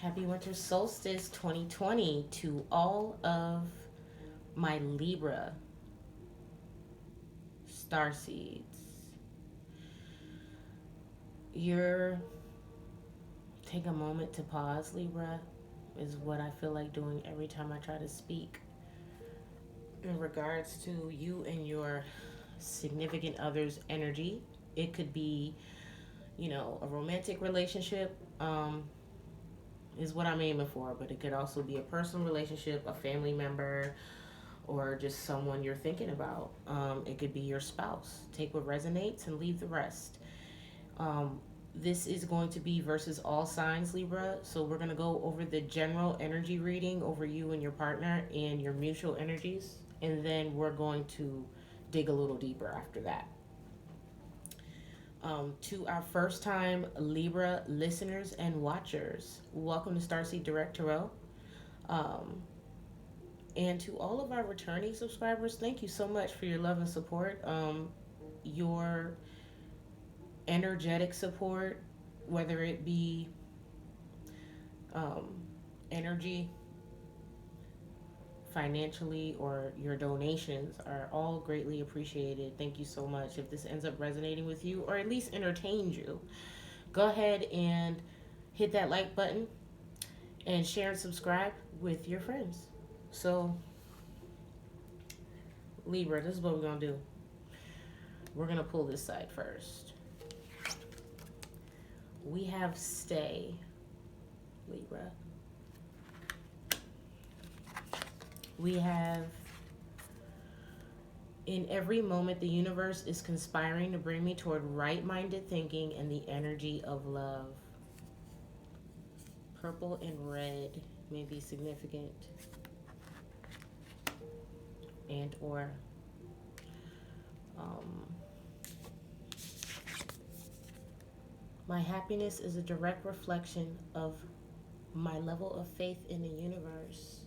Happy Winter Solstice 2020 to all of my Libra starseeds. You're take a moment to pause, Libra, is what I feel like doing every time I try to speak in regards to you and your significant other's energy. It could be, a romantic relationship, is what I'm aiming for, but it could also be a personal relationship, a family member, or just someone you're thinking about. It could be your spouse. Take what resonates and leave the rest. Um, this is going to be versus all signs, Libra. So we're going to go over the general energy reading over you and your partner and your mutual energies. And then we're going to dig a little deeper after that. To our first time Libra listeners and watchers, welcome to Starseed Direct Tarot. Um, And to all of our returning subscribers, thank you so much for your love and support. Your energetic support, whether it be um, energy, financially, or your donations, are all greatly appreciated. Thank you so much. If this ends up resonating with you, or at least entertains you, go ahead and hit that like button and share and subscribe with your friends. So, Libra, this is what we're going to do. We're going to pull this side first. We have stay, Libra. We have in every moment the universe is conspiring to bring me toward right-minded thinking and the energy of love. Purple and red may be significant, and or um, my happiness is a direct reflection of my level of faith in the universe.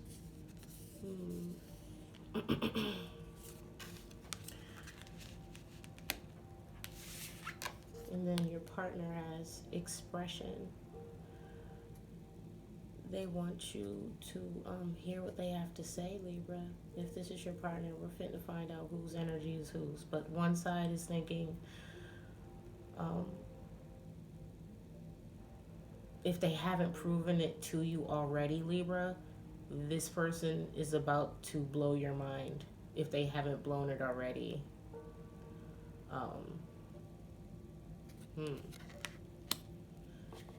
And then your partner has expression. They want you to hear what they have to say, Libra. If this is your partner, we're fit to find out whose energy is whose. But one side is thinking, um, if they haven't proven it to you already, Libra, this person is about to blow your mind if they haven't blown it already. Um, hmm.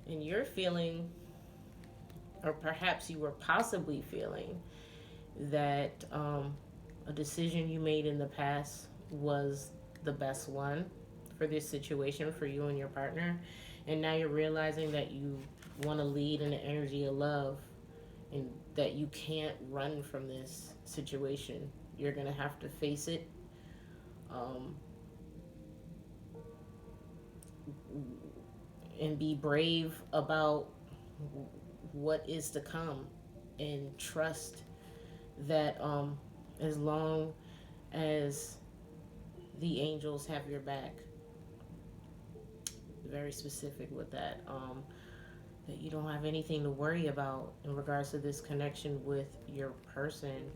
And you're feeling, or perhaps you were possibly feeling, that a decision you made in the past was the best one for this situation for you and your partner. And now you're realizing that you want to lead in the energy of love and that you can't run from this situation. You're going to have to face it. Um, and be brave about what is to come, and trust that as long as the angels have your back, very specific with that, that you don't have anything to worry about in regards to this connection with your person.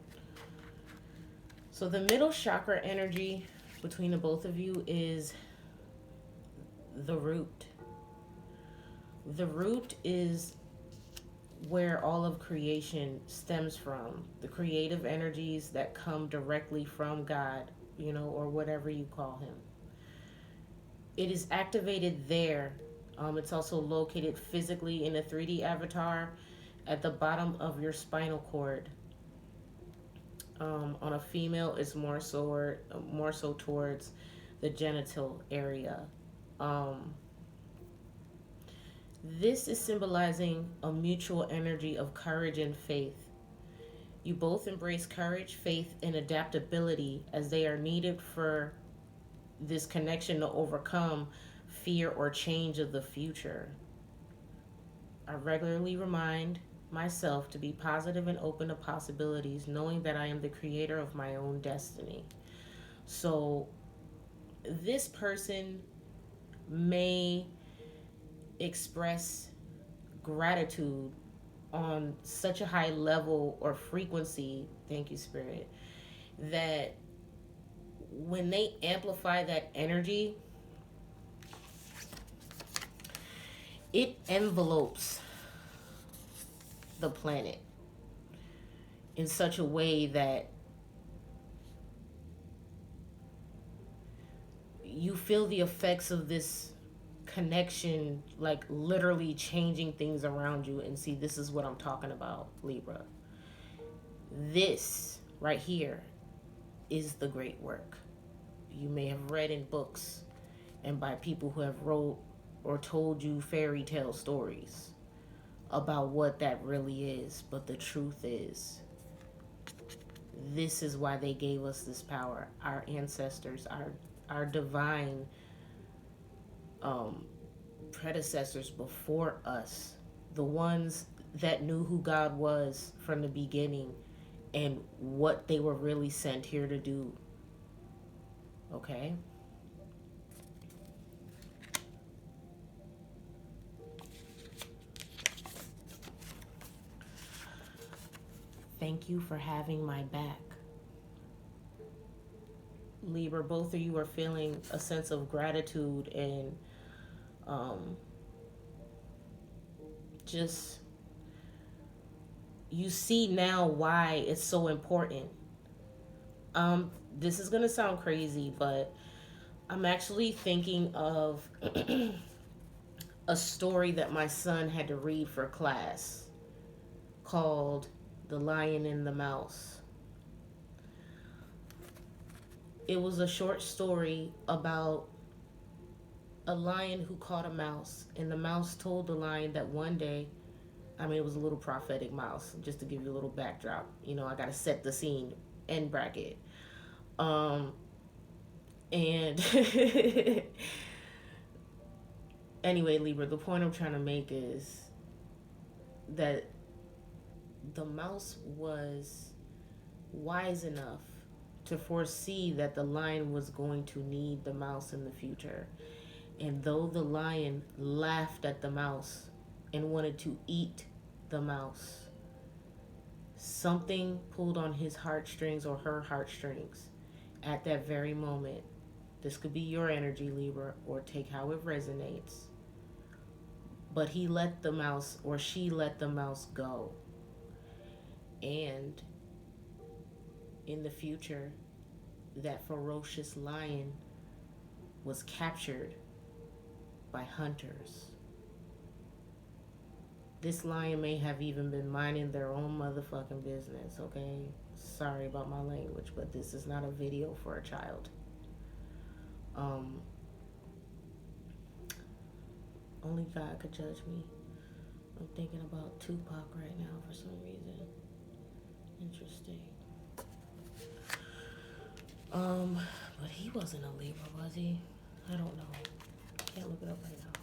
So the middle chakra energy between the both of you is the root. The root is where all of creation stems from, the creative energies that come directly from God, or whatever you call him. It is activated there. It's also located physically in a 3D avatar at the bottom of your spinal cord. On a female, it's more so towards the genital area. Um, this is symbolizing a mutual energy of courage and faith. You both embrace courage, faith, and adaptability as they are needed for this connection to overcome fear or change of the future. I regularly remind myself to be positive and open to possibilities, knowing that I am the creator of my own destiny. So, this person may express gratitude on such a high level or frequency, thank you, Spirit, that when they amplify that energy, it envelopes the planet in such a way that you feel the effects of this connection, like literally changing things around you. And see, this is what I'm talking about, Libra. This right here is the great work you may have read in books and by people who have wrote or told you fairy tale stories about what that really is. But the truth is, this is why they gave us this power. Our ancestors, our divine predecessors before us, the ones that knew who God was from the beginning and what they were really sent here to do. Okay? Thank you for having my back. Libra, both of you are feeling a sense of gratitude and just, you see now why it's so important. This is gonna sound crazy, but I'm actually thinking of a story that my son had to read for class called The Lion and the Mouse. It was a short story about a lion who caught a mouse, and the mouse told the lion that one day, I mean, it was a little prophetic mouse, just to give you a little backdrop. You know, I got to set the scene, end bracket. And anyway, Libra, the point I'm trying to make is that the mouse was wise enough to foresee that the lion was going to need the mouse in the future. And though the lion laughed at the mouse and wanted to eat the mouse, something pulled on his heartstrings or her heartstrings at that very moment. This could be your energy, Libra, or take how it resonates. But he let the mouse, or she let the mouse go. And in the future, that ferocious lion was captured by hunters. This lion may have even been minding their own motherfucking business, okay? Sorry about my language, but this is not a video for a child. Only God could judge me. I'm thinking about Tupac right now for some reason. Interesting. But he wasn't a Libra, was he? I don't know. Can't look it up right now.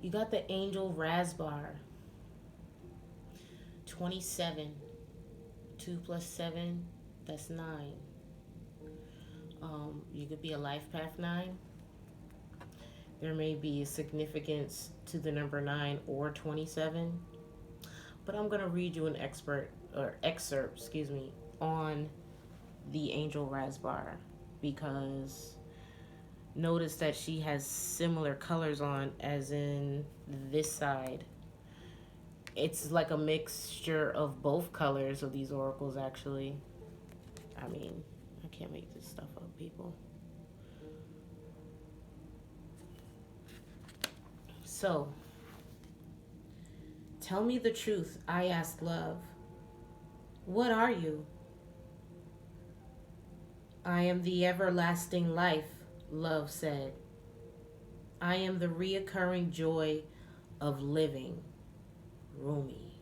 You got the angel Rasbar. 27. 2 plus 7, that's 9. You could be a life path 9. There may be a significance to the number 9 or 27. But I'm going to read you an excerpt, on the angel Rasbar, because notice that she has similar colors on as in this side. It's like a mixture of both colors of these oracles, actually. I mean, I can't make this stuff up, people. So, tell me the truth, I ask love. What are you? I am the everlasting life, love said. I am the reoccurring joy of living, Rumi.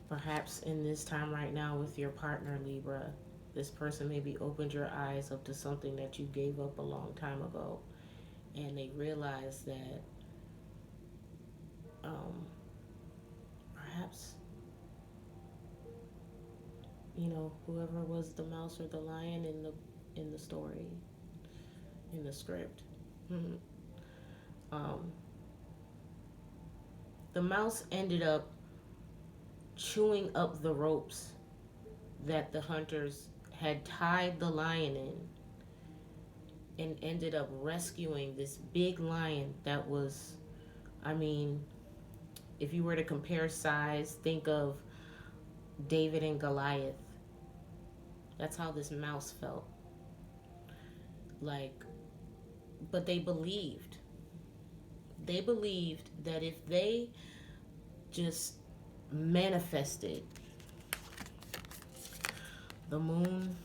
Perhaps in this time right now with your partner, Libra, this person maybe opened your eyes up to something that you gave up a long time ago, and they realized that perhaps, you know, whoever was the mouse or the lion in the story, in the script, Um, the mouse ended up chewing up the ropes that the hunters had tied the lion in, and ended up rescuing this big lion that was, I mean, if you were to compare size, think of David and Goliath. That's how this mouse felt. Like, but they believed. They believed that if they just manifested the moon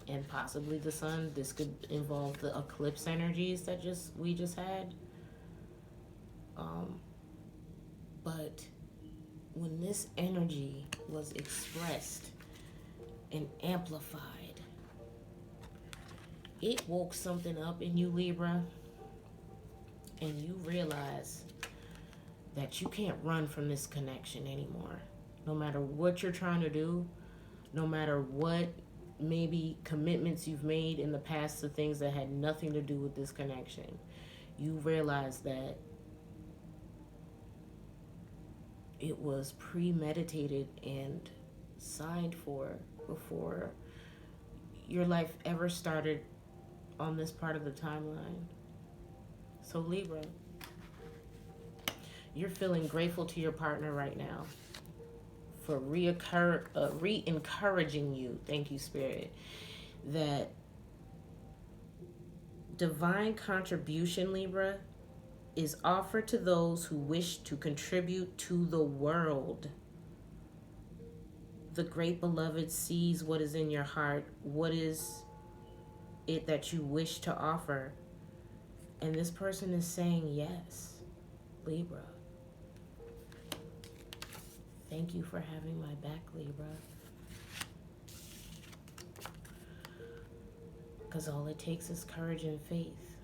and possibly the sun, this could involve the eclipse energies that we just had. Um, but when this energy was expressed and amplified, it woke something up in you, Libra, and you realize that you can't run from this connection anymore. No matter what you're trying to do, no matter what maybe commitments you've made in the past to things that had nothing to do with this connection, you realize that it was premeditated and signed for before your life ever started on this part of the timeline. So Libra, you're feeling grateful to your partner right now for re-encouraging you. Thank you, Spirit. That divine contribution, Libra, is offered to those who wish to contribute to the world. The great beloved sees what is in your heart. What is it that you wish to offer? And this person is saying yes, Libra. Thank you for having my back, Libra. Because all it takes is courage and faith.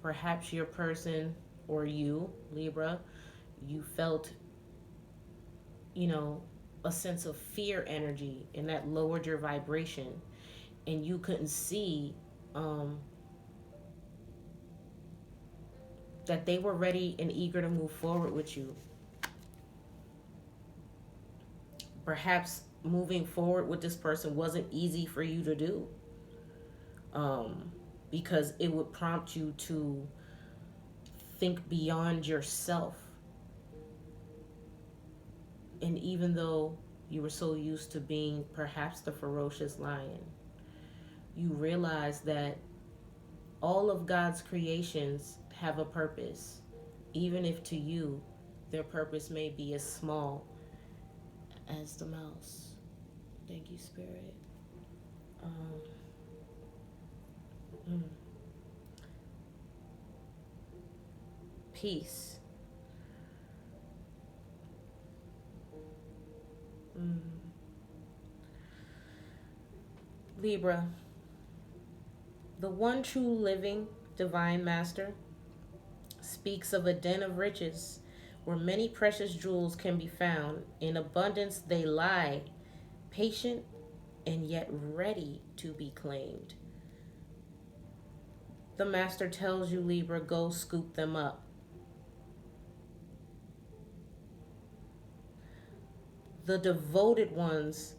Perhaps your person or you, Libra, you felt, a sense of fear energy, and that lowered your vibration, and you couldn't see that they were ready and eager to move forward with you. Perhaps moving forward with this person wasn't easy for you to do, because it would prompt you to think beyond yourself. And even though you were so used to being perhaps the ferocious lion, you realize that all of God's creations have a purpose, even if to you their purpose may be as small as the mouse. Thank you, Spirit. Peace. Libra, the one true living divine master speaks of a den of riches where many precious jewels can be found. In abundance they lie, patient and yet ready to be claimed. The master tells you, Libra, go scoop them up. The devoted ones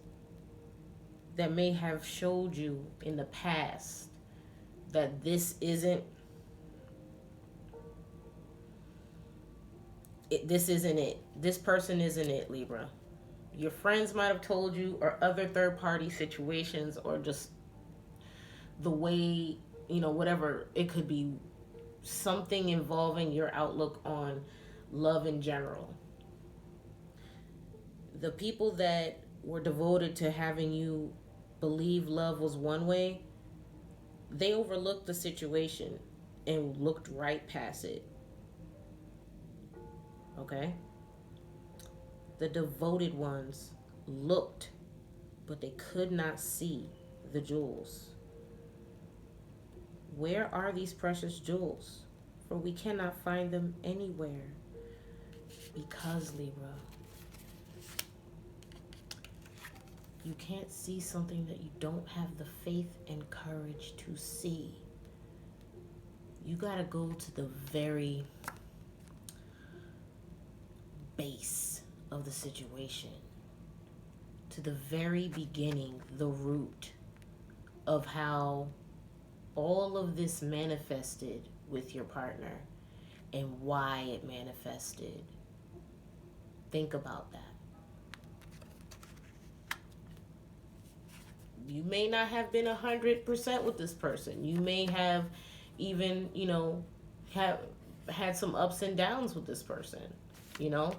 that may have showed you in the past that this isn't it, this person isn't it, Libra. Your friends might have told you, or other third party situations, or just the way, whatever. It could be something involving your outlook on love in general. The people that were devoted to having you believe love was one way, they overlooked the situation and looked right past it. Okay? The devoted ones looked, but they could not see the jewels. Where are these precious jewels? For we cannot find them anywhere. Because, Libra, You can't see something that you don't have the faith and courage to see. You got to go to the very base of the situation, to the very beginning, the root of how all of this manifested with your partner and why it manifested. Think about that. You may not have been 100% with this person. You may have even, have had some ups and downs with this person. You know,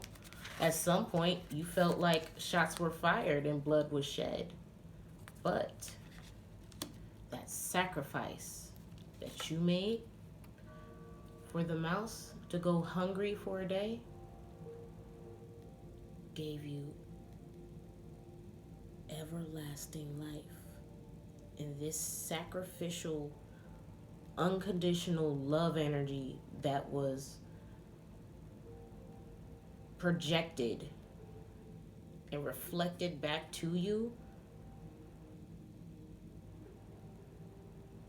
at some point you felt like shots were fired and blood was shed. But that sacrifice that you made for the mouse to go hungry for a day gave you everlasting life. And this sacrificial, unconditional love energy that was projected and reflected back to you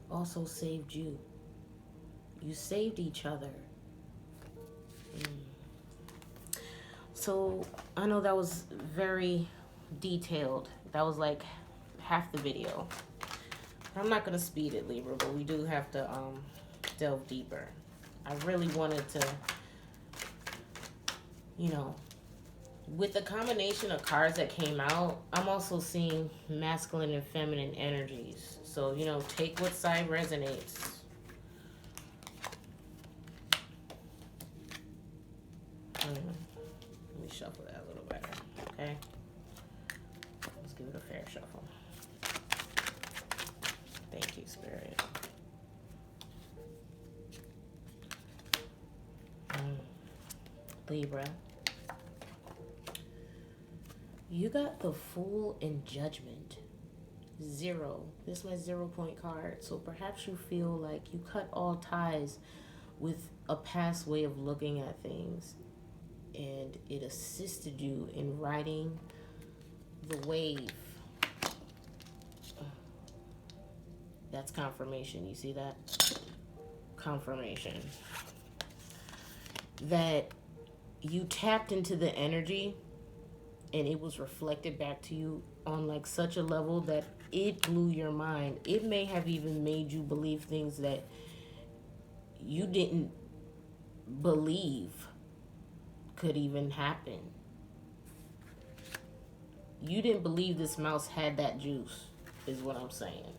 also saved you. You saved each other. So I know that was very detailed. That was like half the video. I'm not going to speed it, Libra, but we do have to delve deeper. I really wanted to, with the combination of cards that came out, I'm also seeing masculine and feminine energies. So, take what side resonates. Let me shuffle that a little better, okay? Let's give it a fair shuffle. Thank you, Spirit. Libra. You got the Fool in Judgment. 0. This is my 0-point card. So perhaps you feel like you cut all ties with a past way of looking at things, and it assisted you in riding the wave. That's confirmation. You see that? Confirmation. That you tapped into the energy and it was reflected back to you on like such a level that it blew your mind. It may have even made you believe things that you didn't believe could even happen. You didn't believe this mouse had that juice, is what I'm saying.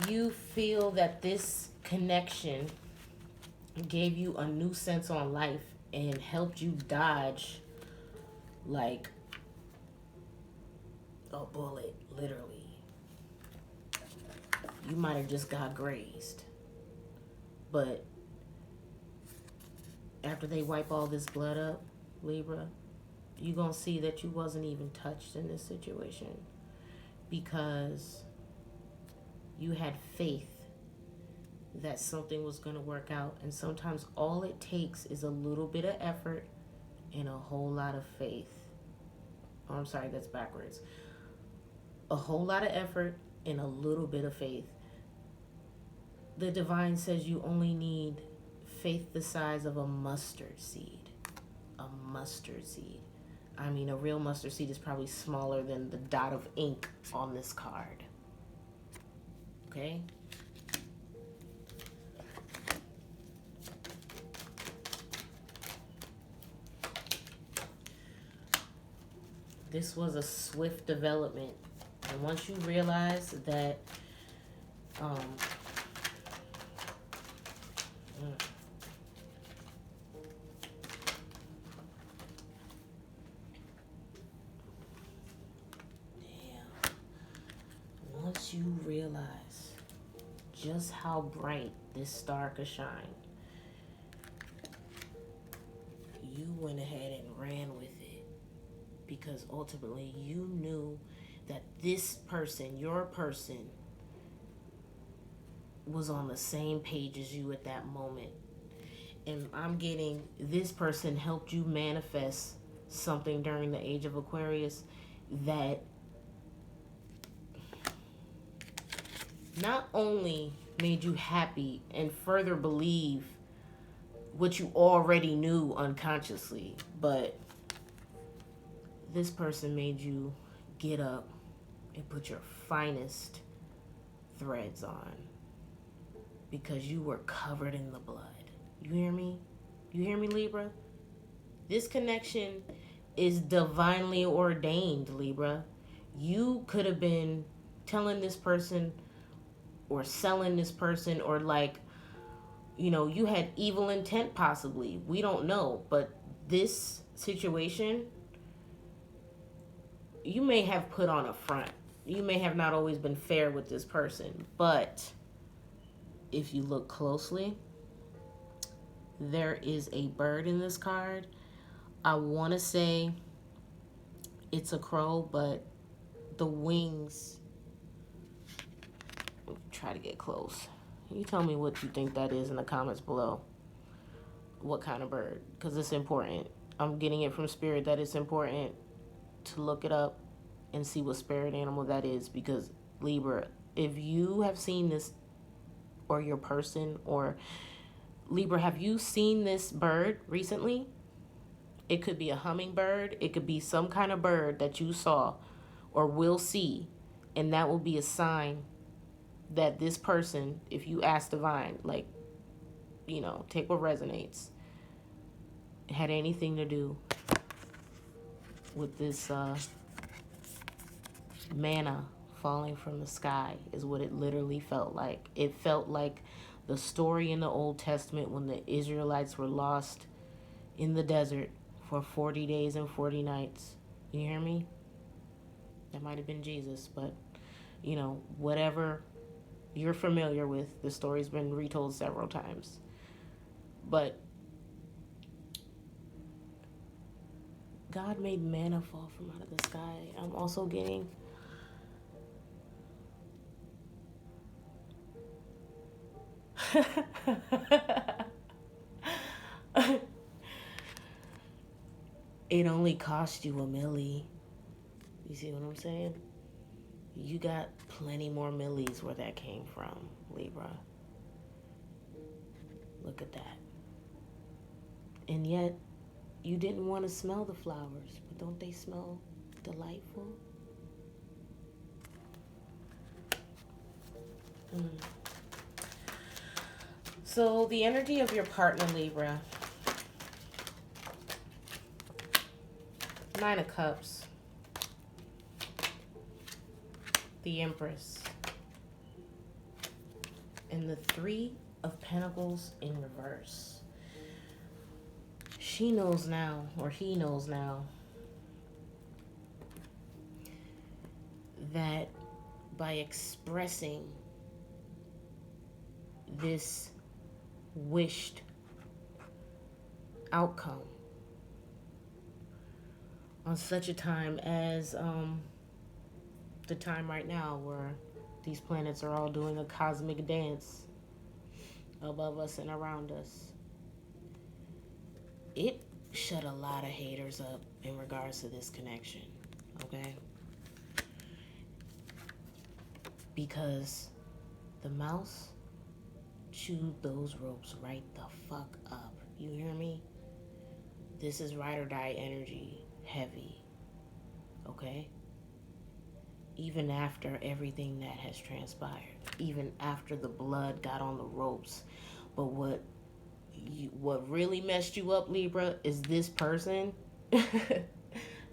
You feel that this connection gave you a new sense on life and helped you dodge like a bullet, literally. You might have just got grazed. But after they wipe all this blood up, Libra, you're going to see that you wasn't even touched in this situation because you had faith that something was going to work out. And sometimes all it takes is a little bit of effort and a whole lot of faith. Oh, I'm sorry, that's backwards. A whole lot of effort and a little bit of faith. The divine says you only need faith the size of a mustard seed. A mustard seed. I mean, a real mustard seed is probably smaller than the dot of ink on this card. Okay? This was a swift development. And once you realize that once you realize just how bright this star could shine, you went ahead and ran with it because ultimately you knew that this person, your person, was on the same page as you at that moment. And I'm getting this person helped you manifest something during the age of Aquarius that not only made you happy and further believe what you already knew unconsciously, but this person made you get up and put your finest threads on because you were covered in the blood. You hear me? You hear me, Libra? This connection is divinely ordained, Libra. You could have been telling this person or selling this person, or like, you know, you had evil intent possibly. We don't know. But this situation, you may have put on a front. You may have not always been fair with this person. But if you look closely, there is a bird in this card. I want to say it's a crow, but the wings, try to get close. You tell me what you think that is in the comments below. What kind of bird? Because it's important. I'm getting it from Spirit that it's important to look it up and see what spirit animal that is. Because Libra, if you have seen this, or your person, or Libra, have you seen this bird recently? It could be a hummingbird. It could be some kind of bird that you saw or will see. And that will be a sign that this person, if you ask divine, like, you know, take what resonates, had anything to do with this manna falling from the sky, is what it literally felt like. It felt like the story in the Old Testament when the Israelites were lost in the desert for 40 days and 40 nights. You hear me? That might have been Jesus, but, you know, whatever you're familiar with, the story's been retold several times. But God made manna fall from out of the sky. I'm also getting it only cost you $1 million. You see what I'm saying? You got plenty more millies where that came from, Libra. Look at that. And yet, you didn't want to smell the flowers, but don't they smell delightful? So the energy of your partner, Libra. 9 of Cups. The Empress. And the 3 of Pentacles in reverse. She knows now, or he knows now, that by expressing this wished outcome on such a time as the time right now where these planets are all doing a cosmic dance above us and around us, it shut a lot of haters up in regards to this connection, okay? Because the mouse chewed those ropes right the fuck up. You hear me? This is ride or die energy, heavy, okay? Even after everything that has transpired, even after the blood got on the ropes. But what really messed you up, Libra, is this person.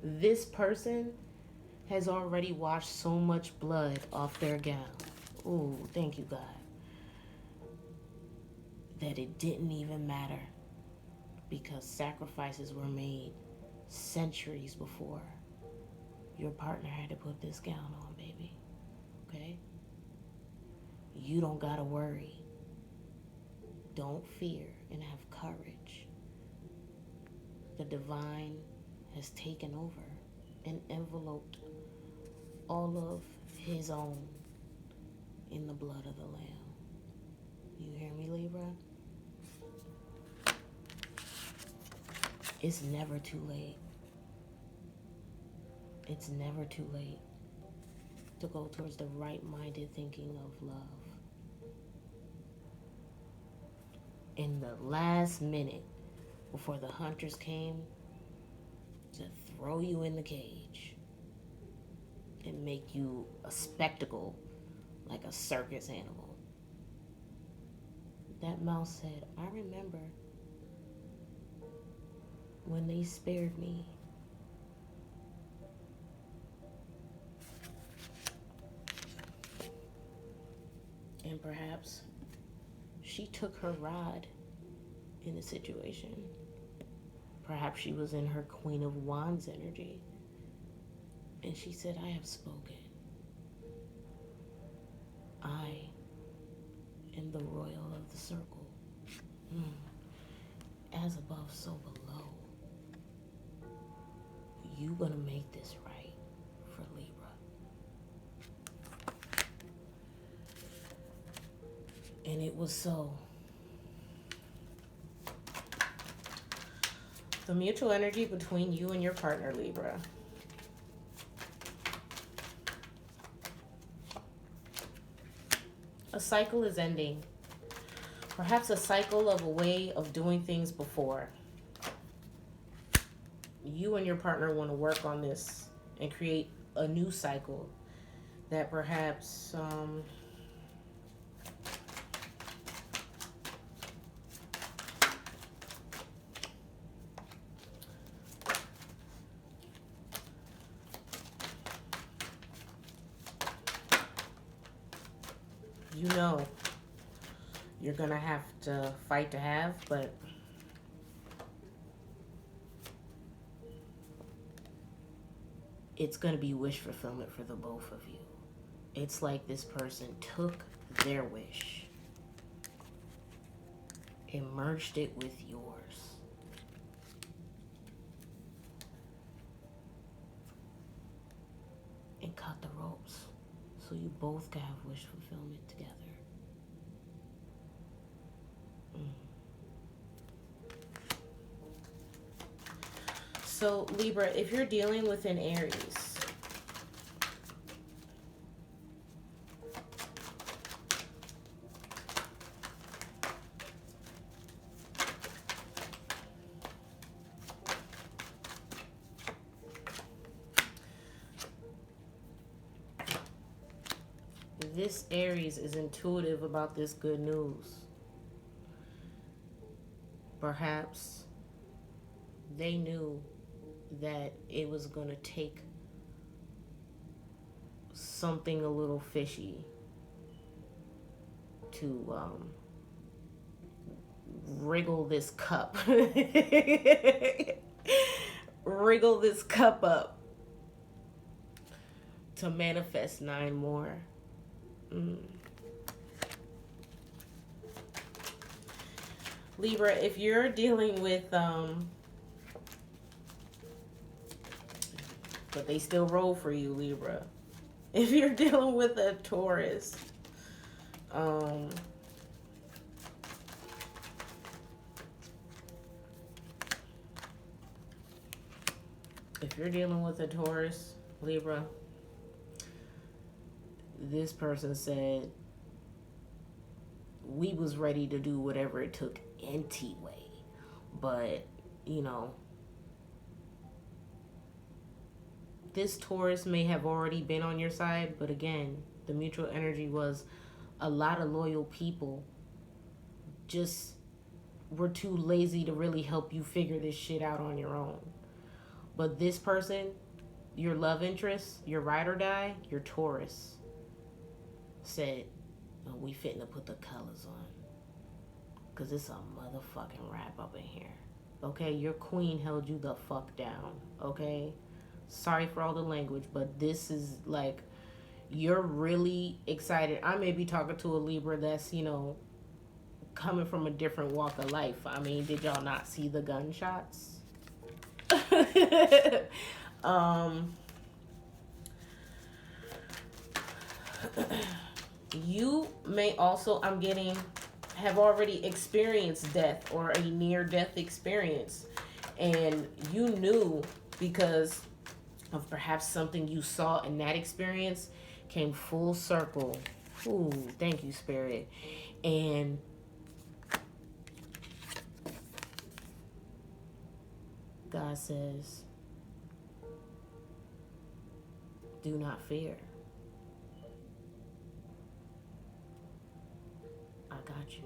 This person has already washed so much blood off their gown. Ooh, thank you, God. That it didn't even matter, because sacrifices were made centuries before your partner had to put this gown on, baby. Okay? You don't gotta worry. Don't fear and have courage. The divine has taken over and enveloped all of his own in the blood of the Lamb. You hear me, Libra? It's never too late. It's never too late to go towards the right-minded thinking of love. In the last minute before the hunters came to throw you in the cage and make you a spectacle like a circus animal, that mouse said, I remember when they spared me. And perhaps she took her rod in the situation. Perhaps she was in her Queen of Wands energy. And she said, I have spoken. I am the royal of the circle. As above, so below. You gonna make this right for Libra. And it was so. The mutual energy between you and your partner, Libra. A cycle is ending. Perhaps a cycle of a way of doing things before. You and your partner want to work on this and create a new cycle that perhaps you know you're gonna have to fight to have, but it's gonna be wish fulfillment for the both of you. It's like this person took their wish and merged it with yours. And cut the ropes so you both can have wish fulfillment together. So Libra, if you're dealing with an Aries, this Aries is intuitive about this good news. Perhaps they knew that it was going to take something a little fishy to wriggle this cup. Wriggle this cup up to manifest 9 more. Libra, if you're dealing with but they still roll for you, Libra. If you're dealing with a Taurus, if you're dealing with a Taurus, Libra, this person said, we was ready to do whatever it took anyway. But, you know, this Taurus may have already been on your side, but again, the mutual energy was a lot of loyal people just were too lazy to really help you figure this shit out on your own. But this person, your love interest, your ride or die, your Taurus, said, oh, we fitting put the colors on. Because it's a motherfucking wrap up in here. Okay? Your queen held you the fuck down. Okay? Sorry for all the language, but this is like, you're really excited. I may be talking to a Libra that's, you know, coming from a different walk of life. I mean, did y'all not see the gunshots? You may also, I'm getting, have already experienced death or a near-death experience. And you knew because of perhaps something you saw in that experience came full circle. Ooh, thank you, Spirit. And God says, do not fear. I got you.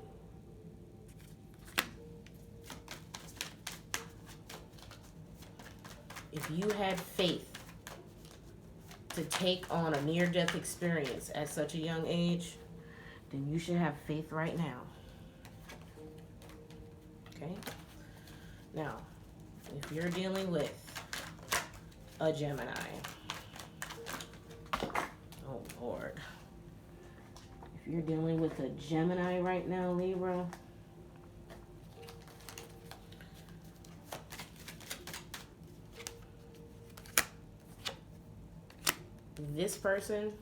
If you had faith to take on a near-death experience at such a young age, then you should have faith right now. Okay? Now, if you're dealing with a Gemini, oh Lord. If you're dealing with a Gemini right now, Libra, this person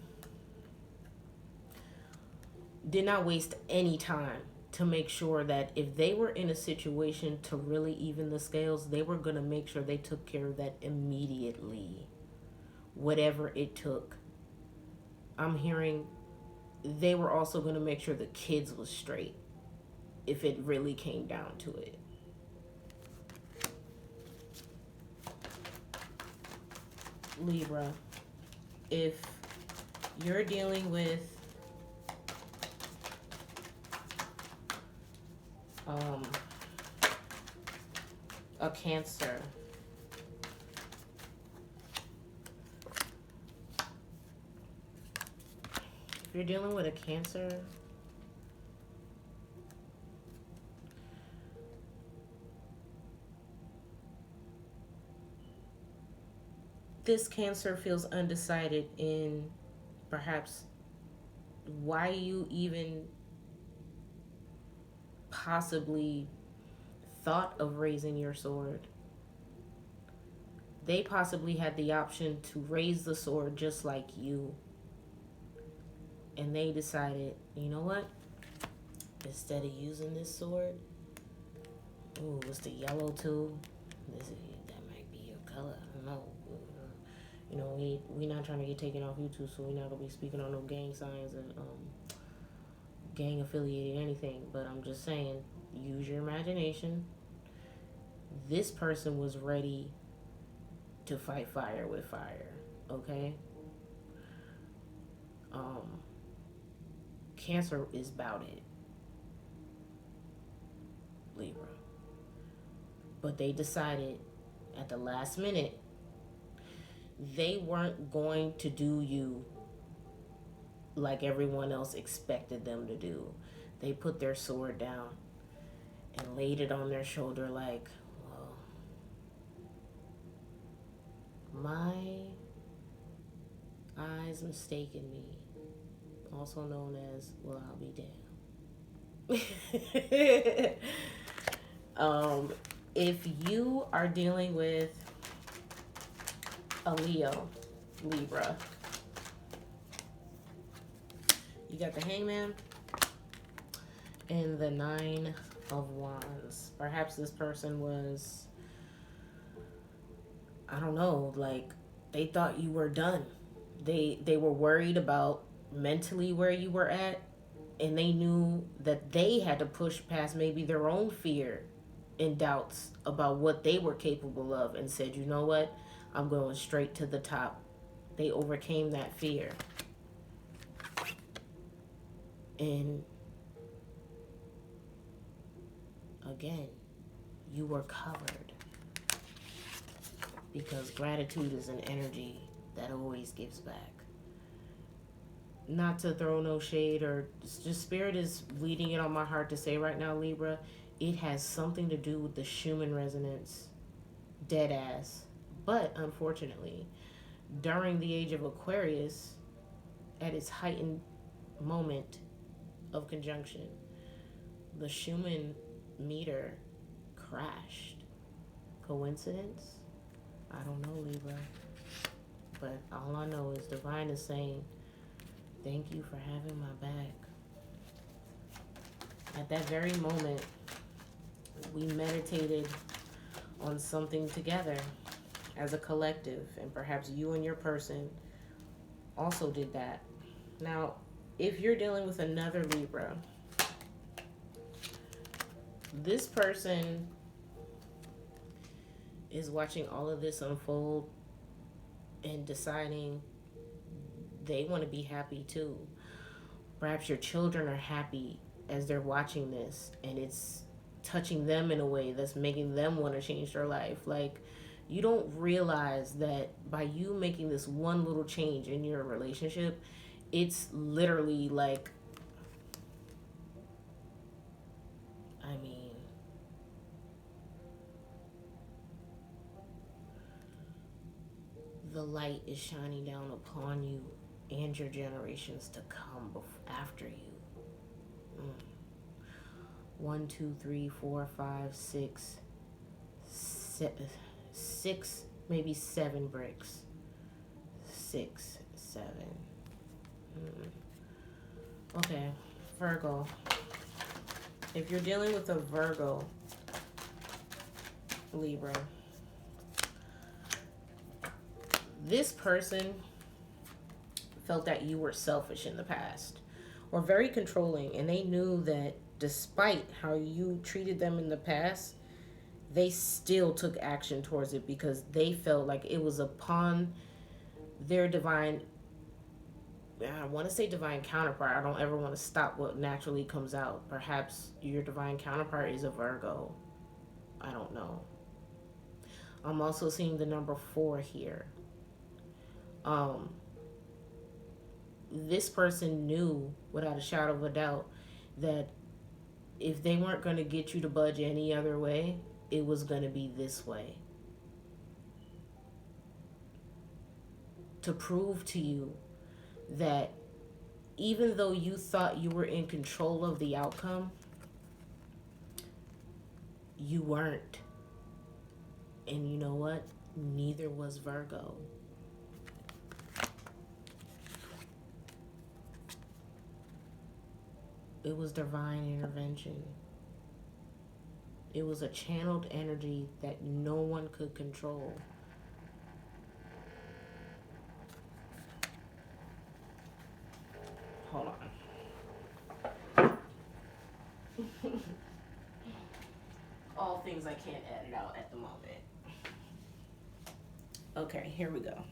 did not waste any time to make sure that if they were in a situation to really even the scales, they were going to make sure they took care of that immediately, whatever it took. I'm hearing they were also going to make sure the kids was straight if it really came down to it. Libra, if you're dealing with a Cancer, if you're dealing with a Cancer, this Cancer feels undecided in perhaps why you even possibly thought of raising your sword. They possibly had the option to raise the sword just like you. And they decided, you know what? Instead of using this sword, ooh, it's the yellow too. That might be your color. I don't know. You know, we not trying to get taken off YouTube, so we're not gonna be speaking on no gang signs and gang affiliated anything. But I'm just saying, use your imagination. This person was ready to fight fire with fire. Okay. Cancer is about it, Libra. But they decided at the last minute they weren't going to do you like everyone else expected them to do. They put their sword down and laid it on their shoulder like, well, my eyes mistaken me, also known as, well, I'll be damned. If you are dealing with a Leo, Libra, you got the Hangman and the Nine of Wands. Perhaps this person was, I don't know, like they thought you were done. They were worried about mentally where you were at, and they knew that they had to push past maybe their own fear and doubts about what they were capable of and said, you know what, I'm going straight to the top. They overcame that fear. And again, you were covered, because gratitude is an energy that always gives back. Not to throw no shade, or just Spirit is leading it on my heart to say right now, Libra, it has something to do with the Schumann resonance, dead ass. But unfortunately, during the age of Aquarius, at its heightened moment of conjunction, the Schumann meter crashed. Coincidence? I don't know, Libra. But all I know is Divine is saying, thank you for having my back. At that very moment, we meditated on something together. as a collective, and perhaps you and your person also did that. Now, if you're dealing with another Libra, this person is watching all of this unfold and deciding they want to be happy too. Perhaps your children are happy as they're watching this, and it's touching them in a way that's making them want to change their life. Like, you don't realize that by you making this one little change in your relationship, it's literally like, I mean, the light is shining down upon you and your generations to come after you. Mm. 1, 2, 3, 4, 5, 6, 6, maybe 7 bricks. 6, 7. Okay, Virgo. If you're dealing with a Virgo, Libra, this person felt that you were selfish in the past or very controlling, and they knew that despite how you treated them in the past, they still took action towards it because they felt like it was upon their divine, I want to say divine counterpart. I don't ever want to stop what naturally comes out. Perhaps your divine counterpart is a Virgo. I don't know. I'm also seeing the number 4 here. This person knew without a shadow of a doubt that if they weren't going to get you to budge any other way, it was going to be this way. To prove to you that even though you thought you were in control of the outcome, you weren't. And you know what? Neither was Virgo. It was divine intervention. It was a channeled energy that no one could control. Hold on. All things I can't edit out at the moment. Okay, here we go.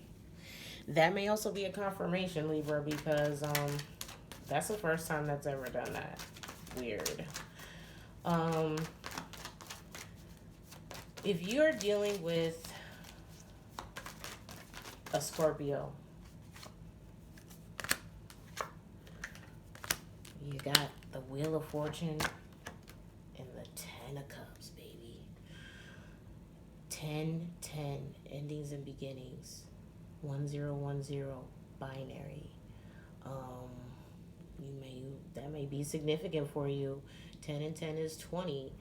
That may also be a confirmation, Libra, because that's the first time that's ever done that. Weird. If you're dealing with a Scorpio, you got the Wheel of Fortune and the 10 of Cups, baby. 10, 10, endings and beginnings. 1010, binary. That may be significant for you. 10 and 10 is 20.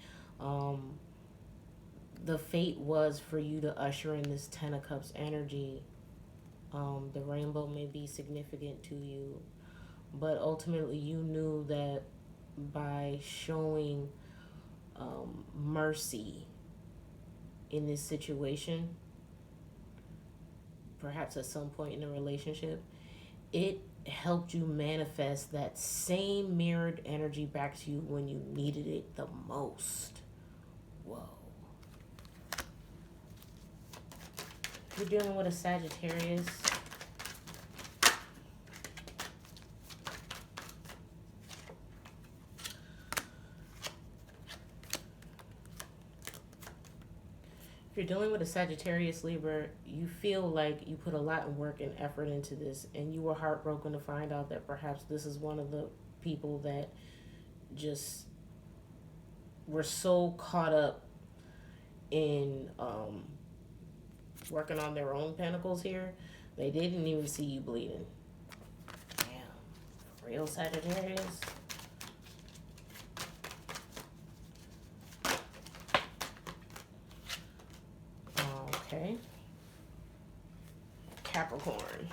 The fate was for you to usher in this 10 of Cups energy. The rainbow may be significant to you, but ultimately you knew that by showing mercy in this situation, perhaps at some point in the relationship, it helped you manifest that same mirrored energy back to you when you needed it the most. Whoa. You're dealing with a Sagittarius. If you're dealing with a Sagittarius, Libra, you feel like you put a lot of work and effort into this, and you were heartbroken to find out that perhaps this is one of the people that just were so caught up in working on their own pentacles here, they didn't even see you bleeding. Damn. Real Sagittarius. Okay. Capricorn.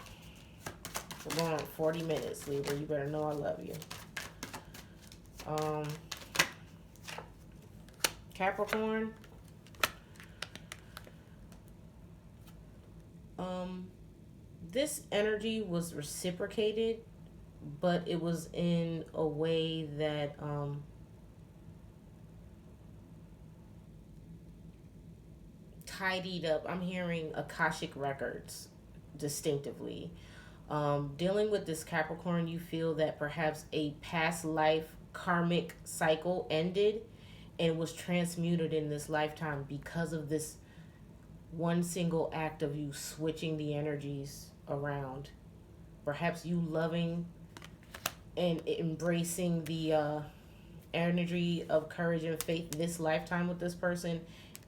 We're going on 40 minutes, Libra. You better know I love you. Capricorn. Um, this energy was reciprocated, but it was in a way that tidied up. I'm hearing Akashic records distinctively. Dealing with this Capricorn, you feel that perhaps a past life karmic cycle ended and was transmuted in this lifetime because of this one single act of you switching the energies around. Perhaps you loving and embracing the energy of courage and faith this lifetime with this person,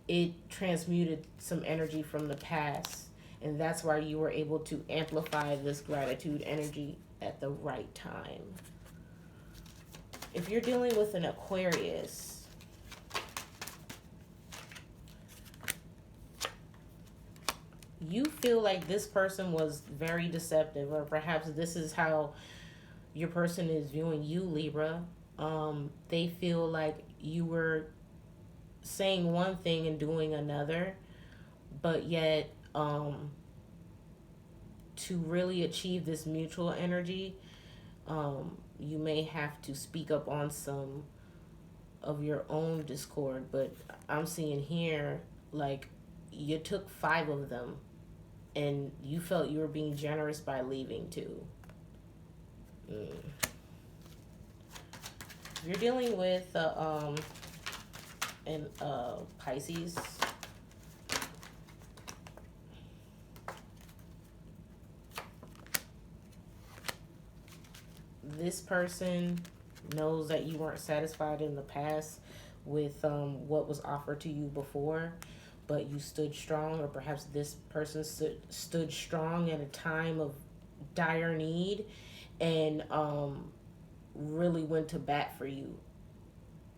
it transmuted some energy from the past. And that's why you were able to amplify this gratitude energy at the right time. If you're dealing with an Aquarius, you feel like this person was very deceptive, or perhaps this is how your person is viewing you, Libra. They feel like you were saying one thing and doing another, but yet to really achieve this mutual energy, you may have to speak up on some of your own discord. But I'm seeing here, like, you took 5 of them and you felt you were being generous by leaving 2. Mm. If you're dealing with an Pisces, this person knows that you weren't satisfied in the past with what was offered to you before, but you stood strong, or perhaps this person stood strong at a time of dire need and really went to bat for you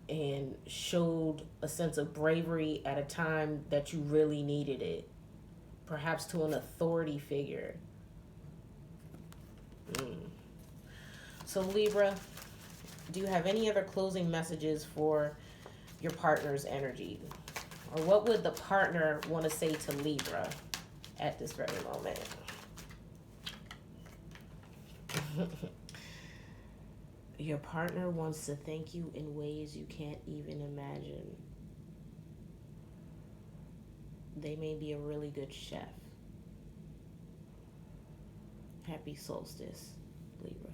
and showed a sense of bravery at a time that you really needed it, perhaps to an authority figure. Mm. So Libra, do you have any other closing messages for your partner's energy? Or what would the partner want to say to Libra at this very moment? Your partner wants to thank you in ways you can't even imagine. They may be a really good chef. Happy solstice, Libra.